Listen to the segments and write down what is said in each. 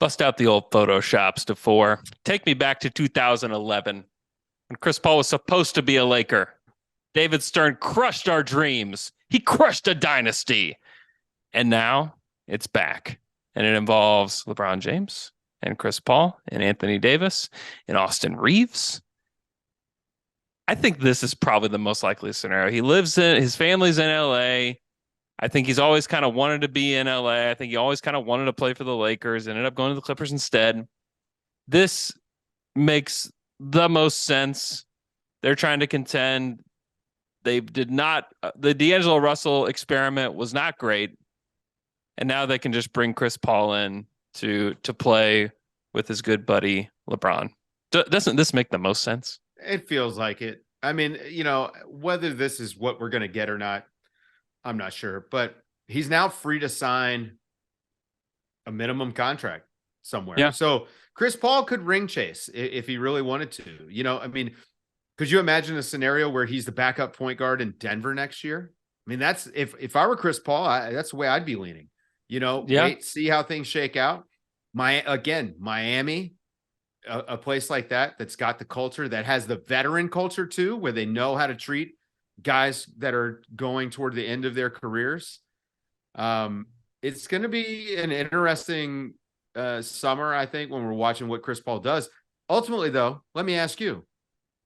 Bust out the old photoshops to four. Take me back to 2011 when Chris Paul was supposed to be a Laker. David Stern crushed our dreams. He crushed a dynasty. And now it's back. And it involves LeBron James and Chris Paul and Anthony Davis and Austin Reeves. I think this is probably the most likely scenario. His family's in LA. I think he's always kind of wanted to be in LA. I think he always kind of wanted to play for the Lakers, ended up going to the Clippers instead. This makes the most sense. They're trying to contend. They did not, the D'Angelo Russell experiment was not great. And now they can just bring Chris Paul in to play with his good buddy LeBron. Doesn't this make the most sense? It feels like it. I mean, whether this is what we're going to get or not, I'm not sure. But he's now free to sign a minimum contract somewhere. Yeah. So Chris Paul could ring chase if he really wanted to. I mean, could you imagine a scenario where he's the backup point guard in Denver next year? I mean, that's if I were Chris Paul, that's the way I'd be leaning. Yeah. Wait, see how things shake out. Miami, a place like that's got the culture, that has the veteran culture too, where they know how to treat guys that are going toward the end of their careers. It's going to be an interesting summer, I think, when we're watching what Chris Paul does. Ultimately, though, let me ask you,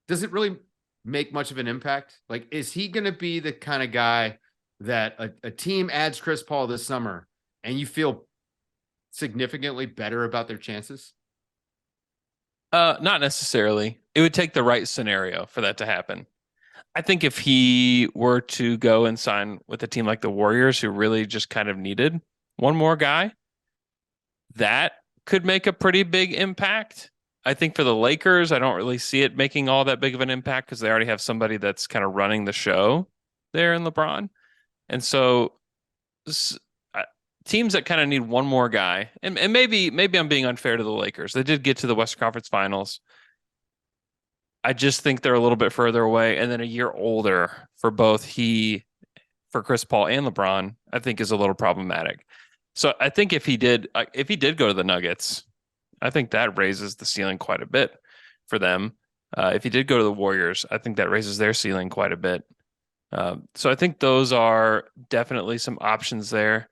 does it really make much of an impact? Like, is he going to be the kind of guy that a team adds Chris Paul this summer and you feel significantly better about their chances? Not necessarily. It would take the right scenario for that to happen. I think if he were to go and sign with a team like the Warriors, who really just kind of needed one more guy, that could make a pretty big impact. I think for the Lakers, I don't really see it making all that big of an impact because they already have somebody that's kind of running the show there in LeBron. And so teams that kind of need one more guy, and maybe I'm being unfair to the Lakers. They did get to the Western Conference Finals. I just think they're a little bit further away, and then a year older for for Chris Paul and LeBron, I think is a little problematic. So I think if he did go to the Nuggets, I think that raises the ceiling quite a bit for them. If he did go to the Warriors, I think that raises their ceiling quite a bit. So I think those are definitely some options there.